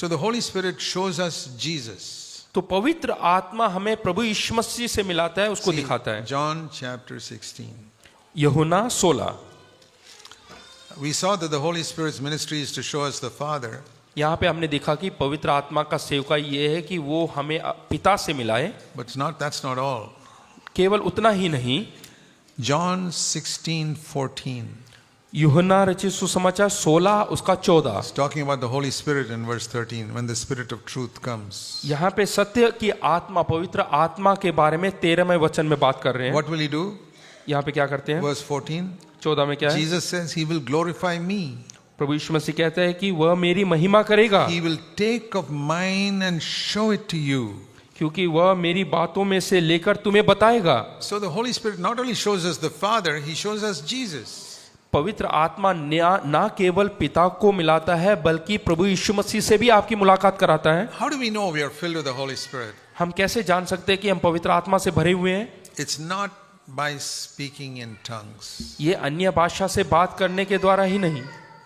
So the Holy Spirit shows us Jesus. तो पवित्र आत्मा हमें प्रभु यीशु मसीह से मिलाता है, उसको See, दिखाता है। John chapter 16. यूहन्ना 16। We saw that the Holy Spirit's ministry is to show us the Father. यहाँ पे हमने देखा कि पवित्र आत्मा का सेवका ये है कि वो हमें पिता से मिलाए। But that's not all. केवल उतना ही नहीं। John 16:14. यूहन्ना रचित सुसमाचार 16 उसका 14। It's talking about the Holy Spirit in verse 13, when the Spirit of truth comes. यहाँ पे सत्य की आत्मा, पवित्र आत्मा के बारे में 13वें वचन में बात कर रहे हैं। What will he do? यहाँ पे क्या करते हैं? Verse 14. 14 में क्या है? Jesus says he will glorify me. प्रभु यीशु मसीह कहता है कि वह मेरी महिमा करेगा, He will take of mine and show it to you. क्योंकि वह मेरी बातों में से लेकर तुम्हें बताएगा। So the Holy Spirit not only shows us the Father, he shows us Jesus. पवित्र आत्मा ना केवल पिता को मिलाता है बल्कि प्रभु यीशु मसीह से भी आपकी मुलाकात कराता है। How do we know we are filled with the Holy Spirit? हम कैसे जान सकते हैं कि हम पवित्र आत्मा से भरे हुए हैं? It's not by speaking in tongues. ये अन्य भाषा से बात करने के द्वारा ही नहीं।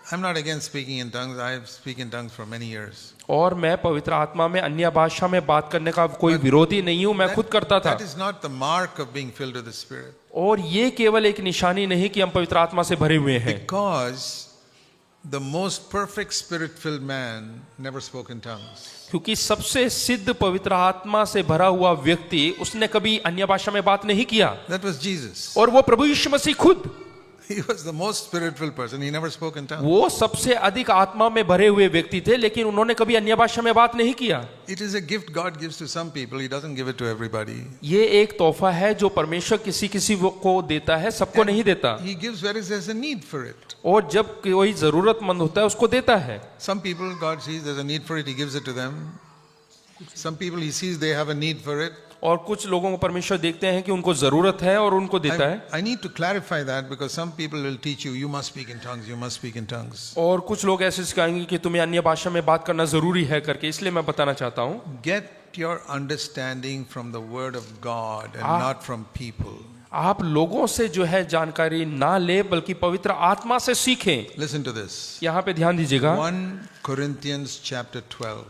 I'm not against speaking in tongues. I speak in tongues for many years. और मैं पवित्र आत्मा में अन्य भाषा में बात करने का कोई विरोधी नहीं हूँ, मैं खुद करता था। That is not the mark of being filled with the Spirit. और ये केवल एक निशानी नहीं कि हम पवित्र आत्मा से भरे हुए हैं। Because the most perfect Spirit-filled man never spoke in tongues. क्योंकि सबसे सिद्ध पवित्र आत्मा से भरा हुआ व्यक्ति उसने कभी अन्य भाषा में बात नहीं किया। That was Jesus. और वो प्रभु यीशु मसीह खुद। He was the most Spirit-filled person. He never spoke in tongues. वो सबसे अधिक आत्मा में भरे हुए व्यक्ति थे, लेकिन उन्होंने कभी अन्य भाषा में बात नहीं किया। It is a gift God gives to some people. He doesn't give it to everybody. ये एक तोहफा है जो परमेश्वर किसी को देता है, सबको नहीं देता। He gives where there's a need for it. और जब कोई जरूरतमंद होता है उसको देता है। Some people God sees there's a need for it. He gives it to them. Some people He sees they have a need for it. और कुछ लोगों को परमेश्वर देखते हैं कि उनको जरूरत है और उनको देता है। I need to clarify that because some people will teach you, you must speak in tongues, you must speak in tongues. और कुछ लोग ऐसे सिखाएंगे कि तुम्हें अन्य भाषा में बात करना जरूरी है करके, इसलिए मैं बताना चाहता हूँ। Get your understanding from the Word of God and not from people. आप लोगों से जो है जानकारी ना ले बल्कि पवित्र आत्मा से सीखें। Listen to this. यहाँ पे ध्यान दीजिएगा। 1 Corinthians chapter 12.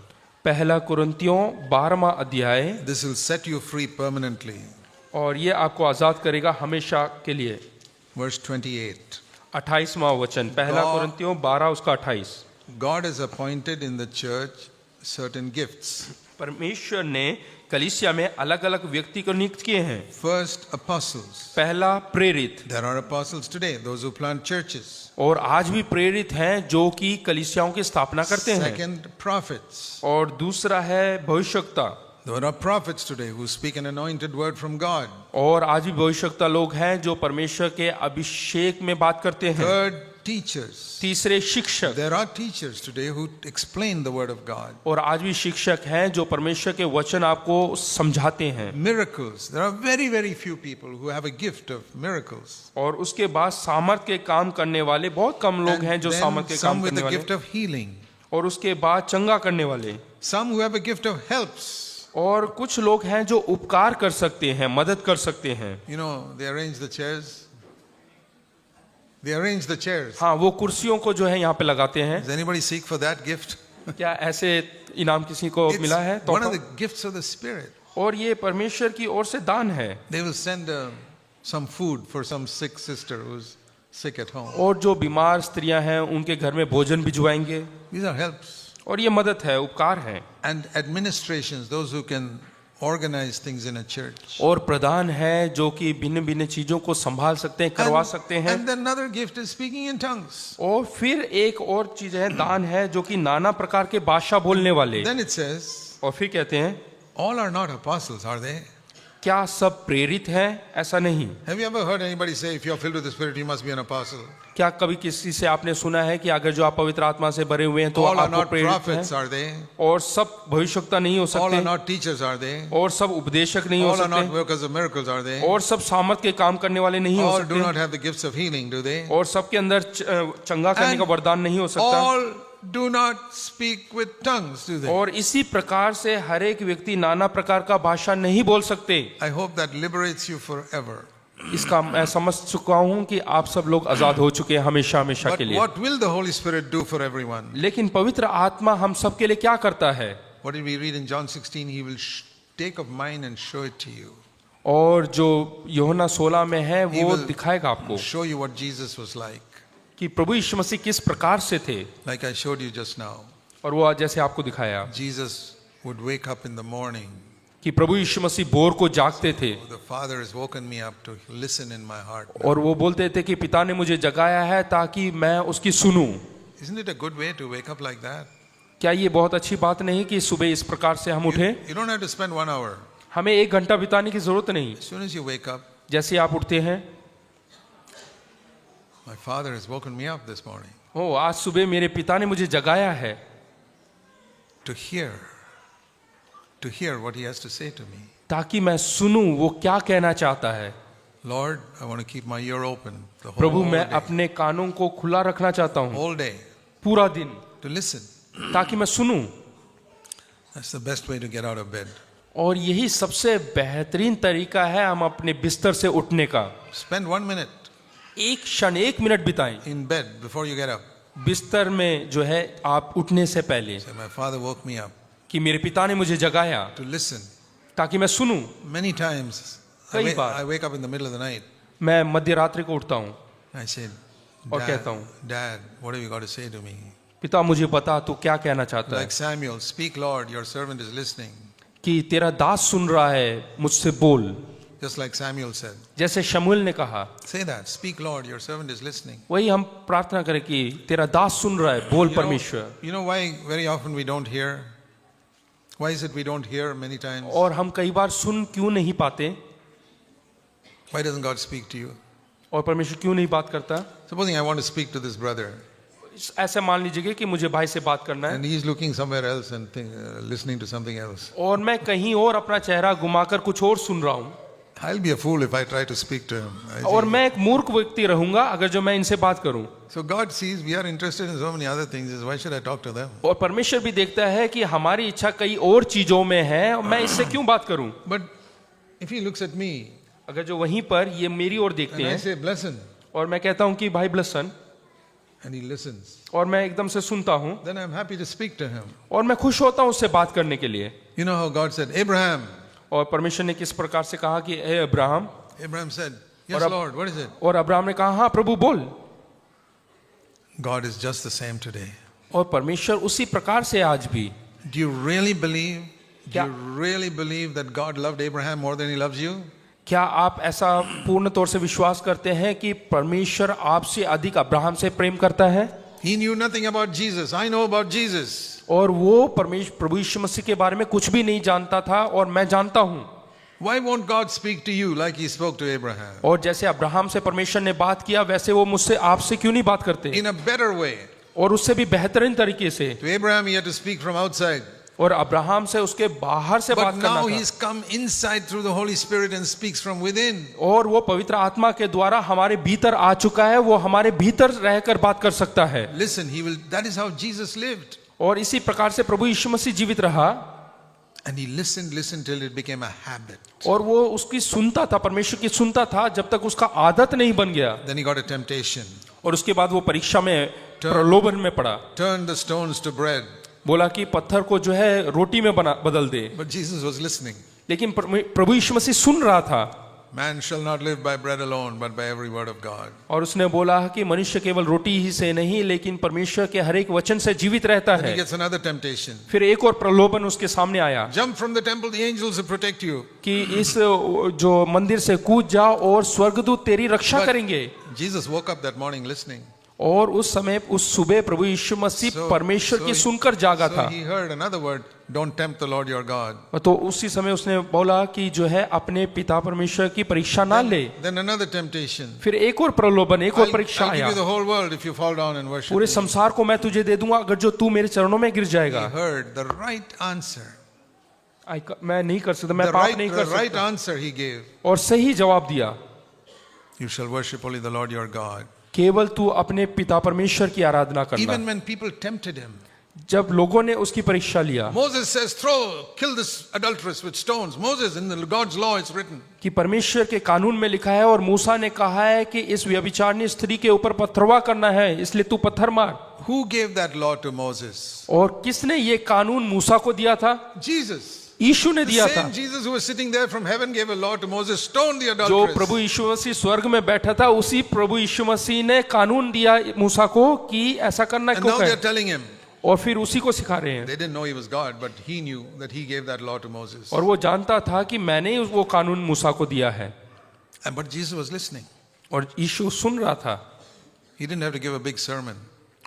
पहला कुरिन्थियों 12वां अध्याय। This will set you free permanently. और ये आपको आजाद करेगा हमेशा के लिए। Verse 28. 28वां वचन, पहला कुरिन्थियों 12 उसका 28। God has appointed in the church certain gifts. परमेश्वर ने कलीसिया में अलग अलग व्यक्ति को नियुक्त किए हैं। First, apostles. पहला प्रेरित। There are apostles today, those who plant churches. और आज भी प्रेरित हैं जो कि कलीसियाओं की स्थापना करते हैं। Second, prophets. और दूसरा है भविष्यवक्ता। There are prophets today who speak an anointed word from God. और आज भी भविष्यवक्ता लोग हैं जो परमेश्वर के अभिषेक में बात करते हैं। Third, teachers. तीसरे शिक्षक। There are teachers today who explain the word of God. और आज भी शिक्षक हैं जो परमेश्वर के वचन आपको समझाते हैं। Miracles. There are very, very few people who have a gift of miracles. और उसके बाद सामर्थ के काम करने वाले बहुत कम लोग हैं जो And सामर्थ then के काम some with करने the वाले। gift of healing. और उसके बाद चंगा करने वाले। Some who have a gift of helps. और कुछ लोग हैं जो उपकार कर सकते हैं, मदद कर सकते हैं। You know, they arrange the chairs. They arrange the chairs. हाँ, वो कुर्सियों को जो है यहाँ पे लगाते हैं। Does anybody seek for that gift? क्या ऐसे इनाम किसी को It's मिला है? one of the तोहफा? gifts of the Spirit. और ये परमेश्वर की ओर से दान है। They will send some food for some sick sister who's sick at home. और जो बीमार स्त्रियां हैं उनके घर में भोजन भिजवाएंगे। These are helps. और ये मदद है, उपकार है। And administrations, those who can organize things in a church. और प्रधान है जो कि भिन्न भिन्न चीजों को संभाल सकते हैं, करवा सकते हैं। And then another gift is speaking in tongues. और फिर एक और चीज है, दान है जो कि नाना प्रकार के भाषा बोलने वाले। Then it says, और फिर कहते हैं, all are not apostles, are they? क्या सब प्रेरित हैं? ऐसा नहीं। Have you ever heard anybody say, if you're filled with the Spirit, you must be an apostle? क्या कभी किसी से आपने सुना है कि अगर जो आप पवित्र आत्मा से भरे हुए हैं तो All are आप not प्रेरित prophets, हैं? are they? और सब भविष्यवक्ता नहीं हो All are सकते? not teachers, are they? और सब उपदेशक नहीं हो All are not सकते? workers of miracles, are they? और सब सामर्थ के काम करने वाले नहीं हो All do सकते? not have the gifts of healing, do they? और सबके अंदर चंगा करने का And वरदान नहीं हो सकता। All do not speak with tongues, do they? और इसी प्रकार से हर एक व्यक्ति नाना प्रकार का भाषा नहीं बोल सकते। I hope that liberates you forever. इसका मैं समझ चुका हूं कि आप सब लोग आजाद हो चुके हैं हमेशा हमेशा But के लिए। what will the Holy Spirit do for everyone? लेकिन पवित्र आत्मा हम सब के लिए क्या करता है? What did we read in John 16? He will take of mine and show it to you. और जो यूहन्ना 16 में है He वो will दिखाएगा आपको show you what Jesus was like. कि प्रभु यीशु मसीह किस प्रकार से थे, Like I showed you just now. और वो जैसे आपको दिखाया Jesus would wake up in the morning. कि प्रभु यीशु मसीह भोर को जागते थे The Father has woken me up to listen in my heart. और वो बोलते थे कि पिता ने मुझे जगाया है ताकि मैं उसकी सुनूं। Isn't it a good way to wake up like that? क्या ये बहुत अच्छी बात नहीं कि सुबह इस प्रकार से हम उठे? You don't have to spend 1 hour. हमें 1 घंटा बिताने की जरूरत नहीं। As soon as you wake up, जैसे आप उठते हैं, my Father has woken me up this morning ओ आज सुबह मेरे पिता ने मुझे जगाया है to hear what He has to say to me. ताकि मैं सुनूं वो क्या कहना चाहता है। Lord, I want to keep my ear open the Prabhu whole मैं day, अपने कानों को खुला रखना चाहता हूँ whole day पूरा दिन, to listen. ताकि मैं सुनूं। That's the best way to get out of bed. और यही सबसे बेहतरीन तरीका है हम अपने बिस्तर से उठने का। Spend 1 minute 1 मिनट बिताएं in bed before you get up. बिस्तर में, जो है आप उठने से पहले, Say, my Father woke me up कि मेरे पिता ने मुझे जगाया to listen. ताकि मैं सुनूं। Many times कई बार। I wake up in the middle of the night. मैं मध्य रात्रि को उठता हूँ I said, और Dad, कहता हूँ, Dad, what have you got to say to me? पिता मुझे बता तू क्या कहना चाहता है, Like Samuel, speak Lord, your servant is listening. कि तेरा दास सुन रहा है, मुझसे बोल। Just like Samuel said. जैसे शमूएल ने कहा, Say that, speak Lord, your servant is listening. वही हम प्रार्थना करें कि तेरा दास सुन रहा है, बोल परमेश्वर। You know why very often we don't hear? Why is it we don't hear many times? और हम कई बार सुन क्यों नहीं पाते, Why doesn't God speak to you? और परमेश्वर क्यों नहीं बात करता? Supposing I want to speak to this brother ऐसे मान लीजिए कि मुझे भाई से बात करना है and he's looking somewhere else and listening to something else. और मैं कहीं और अपना चेहरा घुमाकर कुछ और सुन रहा हूँ, I'll be a fool if I try to speak to him. और मैं एक मूर्ख व्यक्ति रहूंगा अगर जो मैं इनसे बात करूं। So God sees we are interested in so many other things. Why should I talk to them? और परमेश्वर भी देखता है कि हमारी इच्छा कई और चीजों में है, और मैं इससे क्यों बात करूं? But if he looks at me अगर जो वहीं पर ये मेरी ओर देखते and I हैं say blessing और मैं कहता हूं कि भाई ब्लसन, and he listens, और मैं एकदम से सुनता हूं then I'm happy to speak to him. और मैं खुश होता हूं उससे बात करने के लिए। You know how God said, Abraham. और परमेश्वर ने किस प्रकार से कहा कि हे Abraham, Abraham said, yes Lord, what is it? और अब्राहम ने कहा हाँ प्रभु बोल। God is just the same today. और परमेश्वर उसी प्रकार से आज भी। Do you really believe? Do क्या- you really believe that God loved Abraham more than he loves you? क्या आप ऐसा पूर्ण तौर से विश्वास करते हैं कि परमेश्वर आपसे अधिक अब्राहम से प्रेम करता है? He knew nothing about Jesus. I know about Jesus. और वो परमेश्वर प्रभु यीशु मसीह के बारे में कुछ भी नहीं जानता था, और मैं जानता हूं। Why won't God speak to you like he spoke to Abraham? और जैसे अब्राहम से परमेश्वर ने बात किया, वैसे वो मुझसे आपसे क्यों नहीं बात करते? In a better way. और उससे भी बेहतरीन तरीके से। To Abraham he had to speak from outside. और अब्राहम से उसके बाहर से But बात करना now था, he's come inside through the Holy Spirit and speaks from within. और वो पवित्र आत्मा के द्वारा हमारे भीतर आ चुका है, वो हमारे भीतर रहकर बात कर सकता है। Listen, that is how Jesus lived. और इसी प्रकार से प्रभु यीशु मसीह जीवित रहा, And he listened till it became a habit. और वो उसकी सुनता था, परमेश्वर की सुनता था, जब तक उसका आदत नहीं बन गया। Then he got a temptation. और उसके बाद वो परीक्षा में, प्रलोभन में पड़ा। Turn the stones to bread. बोला कि पत्थर को जो है रोटी में बदल दे। But Jesus was listening. लेकिन प्रभु यीशु मसीह सुन रहा था। Man shall not live by bread alone, but by every word of God. और उसने बोला कि मनुष्य केवल रोटी ही से नहीं, लेकिन परमेश्वर के हर एक वचन से जीवित रहता Then he है। gets another temptation. फिर एक और प्रलोभन उसके सामने आया Jump from the temple, the angels will protect you. कि इस जो मंदिर से कूद जाओ और स्वर्गदूत तेरी रक्षा But- करेंगे। Jesus woke up that morning listening. और उस समय, उस सुबह प्रभु यीशु मसीह परमेश्वर की सुनकर जागा था। So he heard another word, don't tempt the Lord your God. तो उसी समय उसने बोला कि जो है अपने पिता परमेश्वर की परीक्षा ना ले। Then another temptation. फिर एक और प्रलोभन, एक और परीक्षा I'll give आया। you the whole world if you fall down and worship पूरे me. संसार को मैं तुझे दे दूंगा अगर जो तू मेरे चरणों में गिर He जाएगा। heard the right answer. मैं नहीं कर सकता, मैं The पाप नहीं कर right सकता। answer he gave. और सही जवाब दिया, You shall worship only the Lord your God. केवल तू अपने पिता परमेश्वर की आराधना करना। Even when people tempted him, जब लोगों ने उसकी परीक्षा लिया Moses says, kill this adulteress with stones. Moses, in the God's law, it's written. कि परमेश्वर के कानून में लिखा है और मूसा ने कहा है कि इस व्यभिचारिणी स्त्री के ऊपर पथरवा करना है, इसलिए तू पत्थर मार। Who gave that law to Moses? और किसने ये कानून मूसा को दिया था? Jesus. यीशु ने The दिया था। same Jesus who was sitting there from heaven gave a law to Moses, stone the जो adulteress. प्रभु यीशु मसीह स्वर्ग में बैठा था, उसी प्रभु यीशु मसीह ने कानून दिया मूसा को कि ऐसा करना And क्यों now they're है, telling him. और फिर उसी को सिखा रहे हैं। They didn't know he was God, but he knew that he gave that law to Moses. और वो जानता था कि मैंने ही वो कानून मूसा को दिया है, But Jesus was listening. और यीशु सुन रहा था। He didn't have to give a big sermon.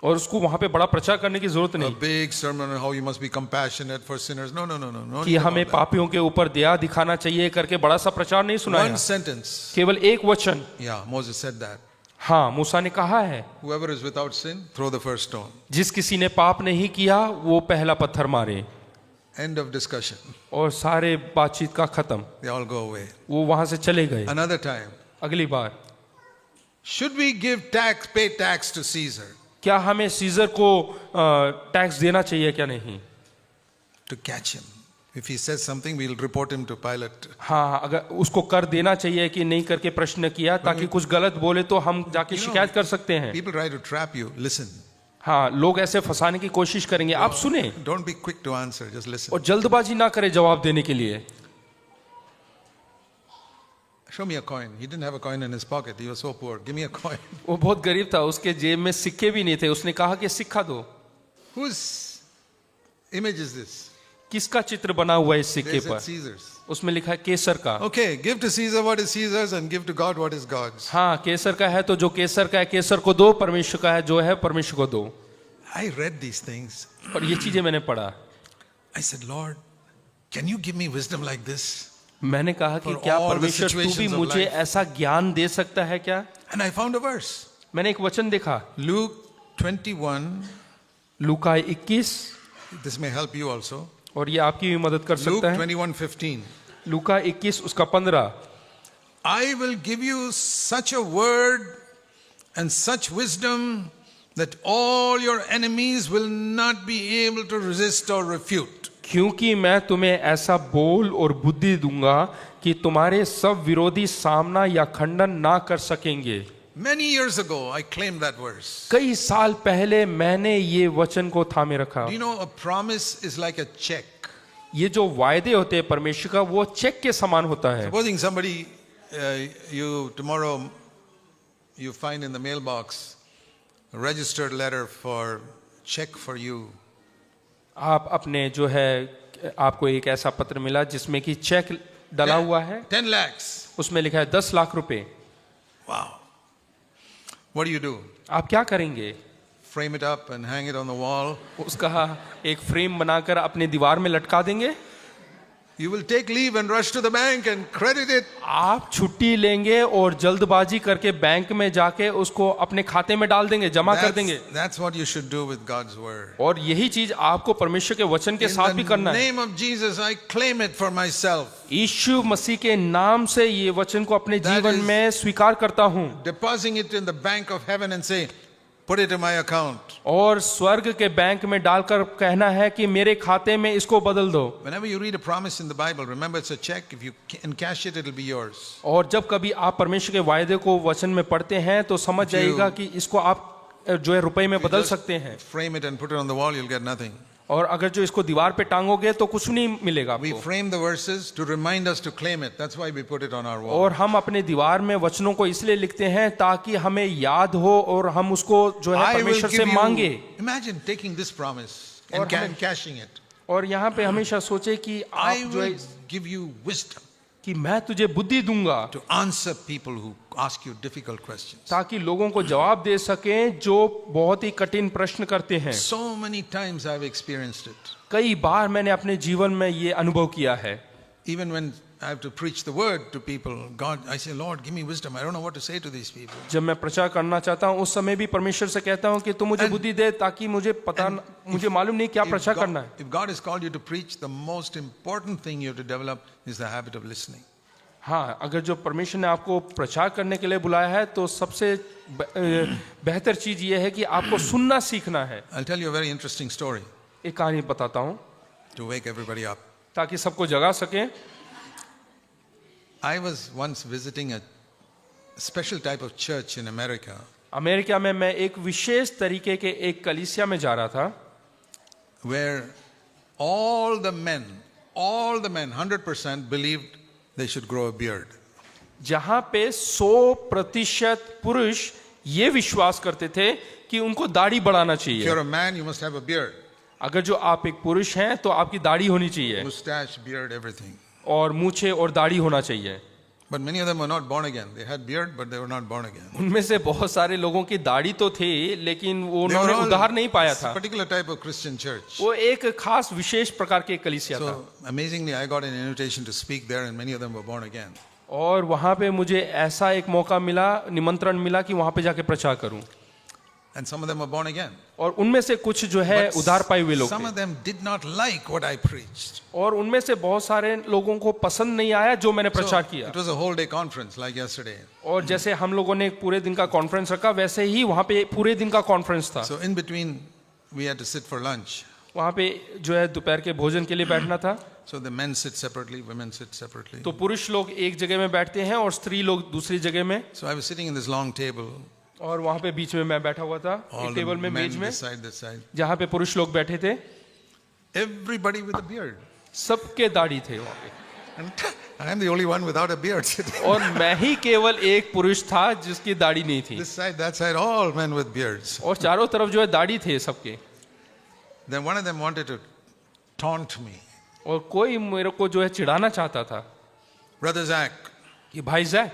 और उसको वहां पे बड़ा प्रचार करने की जरूरत A नहीं big sermon on how you must be compassionate for sinners. No. No कि need हमें about that. पापियों के ऊपर दया दिखाना चाहिए करके बड़ा सा प्रचार नहीं सुनाया। One sentence. केवल एक वचन। Yeah, Moses said that. हाँ, मूसा ने कहा है, Whoever is without sin, throw the first stone. जिस किसी ने पाप नहीं किया वो पहला पत्थर मारे। End of discussion. और सारे बातचीत का खत्म, They all go away. वो वहां से चले गए। Another time. अगली बार, Should we pay tax to Caesar? क्या हमें सीजर को टैक्स देना चाहिए क्या नहीं? To catch him. If he says something, we'll report him to Pilate. हाँ, अगर उसको कर देना चाहिए कि नहीं करके प्रश्न किया, ताकि कुछ गलत बोले तो हम जाके शिकायत कर सकते हैं। People try to trap you. Listen. हाँ, लोग ऐसे फंसाने की कोशिश करेंगे, आप सुने Don't be quick to answer. Just listen. और जल्दबाजी ना करें जवाब देने के लिए। Show me a coin. He didn't have a coin in his pocket. He was so poor. Give me a coin. वो बहुत गरीब था, उसके जेब में सिक्के भी नहीं थे। उसने कहा कि सिक्का दो। Whose image is this? किसका चित्र बना हुआ है इस सिक्के They said पर? Caesar's. उसमें लिखा है केसर का। Okay, give to Caesar what is Caesar's and give to God what is God's. हाँ, केसर का है तो जो केसर का है केसर को दो, परमेश्वर का है जो है परमेश्वर को दो। I read these things. और ये चीजें मैंने पढ़ा। I said, Lord, can you give me wisdom like this? मैंने कहा कि For क्या all the परमेश्वर तू भी situations of मुझे life. ऐसा ज्ञान दे सकता है क्या? And I found a verse. मैंने एक वचन देखा, Luke 21. Luka 21, This may help you also. और ये आपकी भी मदद कर Luke सकता है। 21:15. लूका 21 उसका 15। I will give you such a word and such wisdom that all your enemies will not be able to resist or refute. क्योंकि मैं तुम्हें ऐसा बोल और बुद्धि दूंगा कि तुम्हारे सब विरोधी सामना या खंडन ना कर सकेंगे। Many years ago, I claimed that verse. कई साल पहले मैंने ये वचन को थामे रखा। Do you know a promise is like a check? ये जो वायदे होते हैं परमेश्वर का, वो चेक के समान होता है। Supposing somebody, tomorrow you find in the mailbox a registered letter for check for you. आप अपने जो है आपको एक ऐसा पत्र मिला जिसमें कि चेक डला हुआ है, 10 lakhs. उसमें लिखा है 10 लाख रुपए। Wow. What do? आप क्या करेंगे? Frame it up and hang it on the wall. उसका एक फ्रेम बनाकर अपने दीवार में लटका देंगे? You will take leave and rush to the bank and credit it. आप छुट्टी लेंगे और जल्दबाजी करके बैंक में जाके उसको अपने खाते में डाल देंगे, जमा कर देंगे। That's what you should do with God's word. और यही चीज आपको परमेश्वर के वचन के साथ भी In करना the है। name of Jesus, I claim it for myself. यीशु मसीह के नाम से ये वचन को अपने That जीवन is- में स्वीकार करता हूँ Depositing it in the bank of heaven and say, put it in my account. और स्वर्ग के बैंक में डालकर कहना है कि मेरे खाते में इसको बदल दो। Whenever you read a promise in the Bible, remember it's a check. If you encash it, it'll be yours. और जब कभी आप परमेश्वर के वायदे को वचन में पढ़ते हैं तो समझ You- जाइएगा कि इसको आप जो है रुपए में If you बदल just सकते हैं, frame it and put it on the wall, you'll get nothing. और अगर जो इसको दीवार पे टांगोगे तो कुछ नहीं मिलेगा We आपको। frame the verses to remind us to claim it. That's why we put it on our wall. और हम अपने दीवार में वचनों को इसलिए लिखते हैं ताकि हमें याद हो और हम उसको जो है I will परमेश्वर से give मांगे। you. Imagine taking this promise और and हमें- cashing it. और यहाँ पे हमेशा सोचे कि I आप जो है will give you wisdom कि मैं तुझे बुद्धि दूंगा to answer people who ask you difficult questions. ताकि लोगों को जवाब दे सकें जो बहुत ही कठिन प्रश्न करते हैं। So many times I've experienced it. कई बार मैंने अपने जीवन में ये अनुभव किया है। Even when I have to preach the word to people, God, I say, Lord, give me wisdom. I don't know what to say to these people. जब मैं प्रचार करना चाहता हूँ उस समय भी परमेश्वर से कहता हूँ कि तू मुझे And- बुद्धि दे ताकि मुझे पता मुझे मालूम नहीं क्या प्रचार करना है। If God has called you to preach, the most important thing you have to develop is the habit of listening. हाँ, अगर जो परमेश्वर ने आपको प्रचार करने के लिए बुलाया है तो सबसे बेहतर चीज ये है कि आपको सुनना सीखना है। I'll tell you a very interesting story. एक कहानी बताता हूँ to wake everybody up. ताकि सबको जगा सके। I was once visiting a special type of church in America America में मैं एक विशेष तरीके के एक कलीसिया में जा रहा था where all the men, 100% believed they should grow a beard. जहां पे 100% पुरुष ये विश्वास करते थे कि उनको दाढ़ी बढ़ाना If चाहिए। you're a man, you must have a beard. अगर जो आप एक पुरुष हैं तो आपकी दाढ़ी होनी चाहिए Mustache, beard, everything. और मूछे और दाढ़ी होना चाहिए। But many of them were not born again. They had beard, but they were not born again. उनमें से बहुत सारे लोगों की दाढ़ी तो थी लेकिन वो They were उन्होंने all उद्धार नहीं पाया a था। particular type of Christian church. वो एक खास विशेष प्रकार के कलीसिया था So amazingly, I got an invitation to speak there, and many of them were born again. और वहां पे मुझे ऐसा एक मौका मिला, निमंत्रण मिला कि वहां पे जाके प्रचार करूं And some of them were born again. और उनमें से कुछ जो है But उद्धार पाए हुए लोग some थे of them did not like what I preached. और उनमें से बहुत सारे लोगों को पसंद नहीं आया जो मैंने So प्रचार किया। it was a whole day conference like yesterday. और जैसे हम लोगों ने एक पूरे दिन का कॉन्फ्रेंस रखा वैसे ही वहां पे पूरे दिन का कॉन्फ्रेंस था। So in between, we had to sit for lunch. वहां पे जो है दोपहर के भोजन के लिए बैठना था। So the men sit separately, women sit separately. तो पुरुष लोग एक जगह में बैठते हैं और स्त्री लोग दूसरी जगह में। So I was sitting in this long table, और वहां पे बीच में मैं बैठा हुआ था all एक the टेबल में men मेज में this side. जहां पे पुरुष लोग बैठे थे। Everybody with a beard. सबके दाढ़ी थे वहां पे And I am the only one without a beard sitting. और मैं ही केवल एक पुरुष था जिसकी दाढ़ी नहीं थी This side, that side, all men with beards. और चारों तरफ जो है दाढ़ी थे सबके। Then one of them wanted to taunt me. और कोई मेरे को जो है चिढ़ाना चाहता था Brother Zach, कि भाई Jack,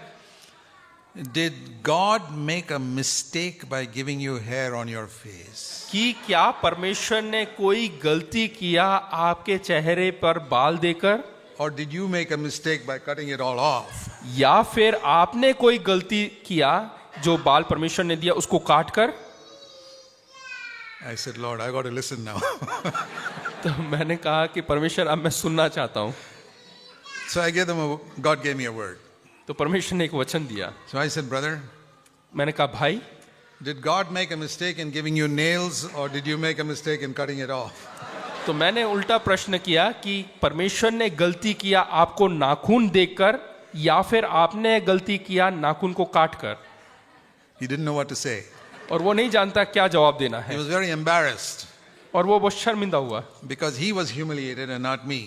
did God make a mistake by giving you hair on your face? कि क्या परमेश्वर ने कोई गलती किया आपके चेहरे पर बाल देकर Or did you make a mistake by cutting it all off? या फिर आपने कोई गलती किया जो बाल परमेश्वर ने दिया उसको काट कर? I said, Lord, I got to listen now. तो मैंने कहा कि परमेश्वर अब मैं सुनना चाहता हूँ। So I gave them God gave me a word. तो परमेश्वर ने एक वचन दिया। So I said, brother, मैंने कहा भाई, did God make a mistake in giving you nails or did you make a mistake in cutting it off? तो मैंने उल्टा प्रश्न किया कि परमेश्वर ने गलती किया आपको नाखून देकर या फिर आपने गलती किया नाखून को काट कर? He didn't know what to say. और वो नहीं जानता क्या जवाब देना He है was very embarrassed और वो बहुत शर्मिंदा हुआ because he was humiliated and not me.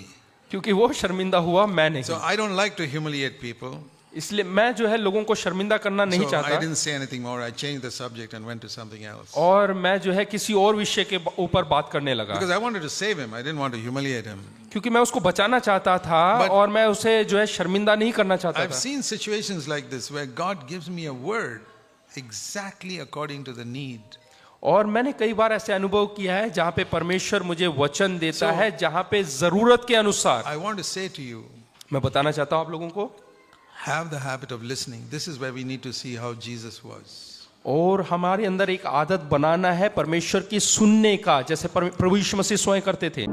क्योंकि वो शर्मिंदा हुआ, मैं नहीं। So I don't like to humiliate people. इसलिए मैं जो है लोगों को शर्मिंदा करना नहीं So I चाहता didn't say anything more. I changed the subject and went to something else. और मैं जो है किसी और विषय के ऊपर बात करने लगा Because I wanted to save him. I didn't want to humiliate him. क्योंकि मैं उसको बचाना चाहता था But- और मैं उसे जो है शर्मिंदा नहीं करना चाहता I've था। seen situations like this where God gives me a word exactly according to the need. और मैंने कई बार ऐसे अनुभव किया है जहाँ पे परमेश्वर मुझे वचन देता So- है जहाँ पे जरूरत के अनुसार। I want to say to you, मैं बताना चाहता हूँ आप लोगों को, have the habit of listening. This is where we need to see how Jesus was. और हमारे अंदर एक आदत बनाना है परमेश्वर की सुनने का, जैसे प्रभु यीशु मसीह स्वयं करते थे।